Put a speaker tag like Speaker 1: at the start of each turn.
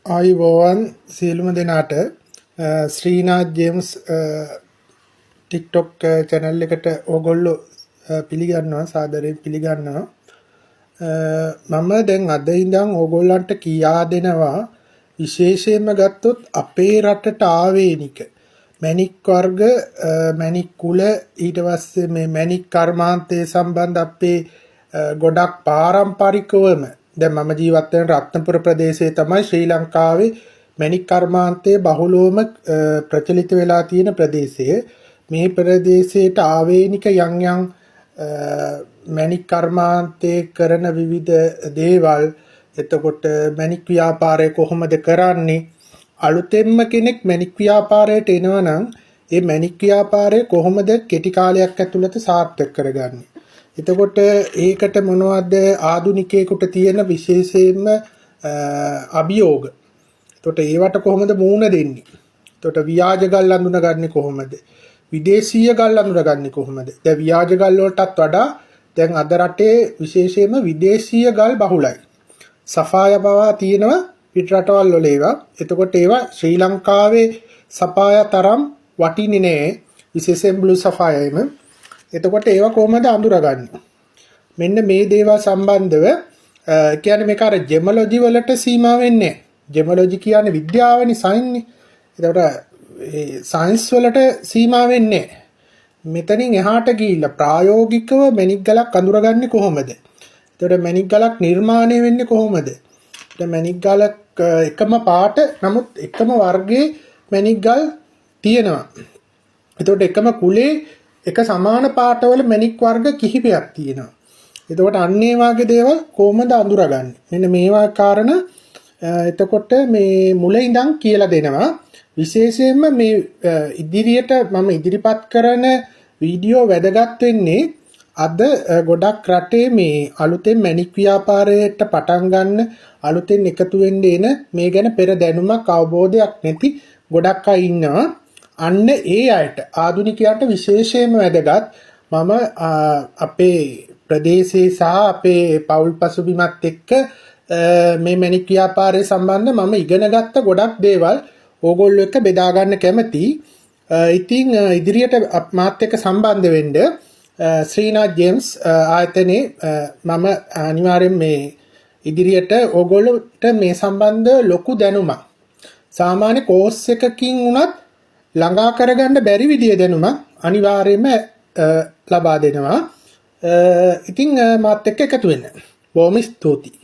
Speaker 1: ආයුබෝවන් සියලුම දෙනාට ශ්‍රීනාත් ජේම්ස් TikTok channel එකට ඕගොල්ලෝ පිළිගන්නවා සාදරයෙන් පිළිගන්නවා මම දැන් අද ඉඳන් ඕගොල්ලන්ට කියා දෙනවා විශේෂයෙන්ම ගත්තොත් අපේ රටට ආවේනික මැණික් වර්ග මැණික් කුල ඊට පස්සේ මේ මැණික් කර්මාන්තයේ සම්බන්ධ අපේ ගොඩක් පාරම්පරිකවම දැන් මම ජීවත් වෙන රත්නපුර ප්‍රදේශයේ තමයි ශ්‍රී ලංකාවේ මැණික් කර්මාන්තයේ බහුලවම ප්‍රචලිත වෙලා තියෙන ප්‍රදේශය. මේ ප්‍රදේශයට ආවේනික යම් මැණික් කර්මාන්තයේ කරන විවිධ දේවල් එතකොට මැණික් ව්‍යාපාරය කොහොමද කරන්නේ අලුතෙන්ම කෙනෙක් මැණික් ව්‍යාපාරයට එනවා නම් ඒ මැණික් ව්‍යාපාරය කොහොමද කෙටි කාලයක් ඇතුළත සාර්ථක කරගන්නේ එතකොට ඒකට මොනවද ආදුනිකයෙකුට තියෙන විශේෂයෙන්ම අභියෝග. එතකොට ඒවට කොහොමද මුහුණ දෙන්නේ? එතකොට ව්‍යාජ ගල් අඳුනගන්නේ කොහොමද? විදේශීය ගල් අඳුනගන්නේ කොහොමද? දැන් ව්‍යාජ ගල් වලටත් වඩා දැන් අද රටේ විශේෂයෙන්ම විදේශීය ගල් බහුලයි. සෆාය පවා තියෙනවා පිට රටවල් වල ඒවා. එතකොට ඒවා ශ්‍රී ලංකාවේ සෆාය තරම් වටින්නේ නැහැ. විශේෂයෙන් බ්ලු සෆායම එතකොට ඒවා කොහොමද අඳුරගන්නේ? මෙන්න මේ දේවල් සම්බන්ධව කියන්නේ මේක අර ජෙමොලොජි වලට සීමා වෙන්නේ නැහැ. ජෙමොලොජි කියන්නේ විද්‍යාවනේ සයින්ස්නේ. එතකොට ඒ සයින්ස් වලට සීමා වෙන්නේ නැහැ. මෙතනින් එහාට ගිහිල්ලා ප්‍රායෝගිකව මැණික් ගලක් අඳුරගන්නේ කොහොමද? එතකොට මැණික් ගලක් නිර්මාණය වෙන්නේ කොහොමද? එතකොට මැණික් ගලක් එකම පාට නමුත් එකම වර්ගයේ මැණික් ගල් තියෙනවා. එතකොට එකම කුලේ එක සමාන පාටවල මැණික් වර්ග කිහිපයක් තියෙනවා. එතකොට අන්න ඒ වගේ දේවල් කොහොමද අඳුරගන්නේ? මෙන්න මේවා කාරණා එතකොට මේ මුල ඉඳන් කියලා දෙනවා. විශේෂයෙන්ම මේ ඉදිරියට මම ඉදිරිපත් කරන වීඩියෝ වැදගත් වෙන්නේ අද ගොඩක් රටේ මේ අලුතෙන් මැණික් ව්‍යාපාරයට පටන් ගන්න අලුතෙන් එකතු වෙන්න එන මේ ගැන පෙර දැනුමක් අවබෝධයක් නැති ගොඩක් අය ඉන්නවා. අන්න ඒ අයට ආධුනිකයන්ට විශේෂයෙන්ම වැදගත් මම අපේ ප්‍රදේශයේ සහ අපේ පෞල් පසුබිමත් එක්ක මේ මැණික් ව්‍යාපාරය සම්බන්ධ මම ඉගෙනගත්ත ගොඩක් දේවල් ඕගොල්ලෝ එක්ක බෙදා ගන්න කැමතියි. ඉතින් ඉදිරියට මාත් එක්ක සම්බන්ධ වෙන්න ශ්‍රීනාත් ජේම්ස් ආයතනයේ මම අනිවාර්යෙන් මේ ඉදිරියට ඕගොල්ලෝට මේ සම්බන්ධ ලොකු දැනුමක් සාමාන්‍ය කෝස් එකකින් උනත් ළඟා කරගන්න බැරි විදිය දැනුමක් අනිවාර්යයෙන්ම ලබා දෙනවා. ඉතින් මාත් එක්ක එකතු වෙන්න. බොහොම ස්තුතියි.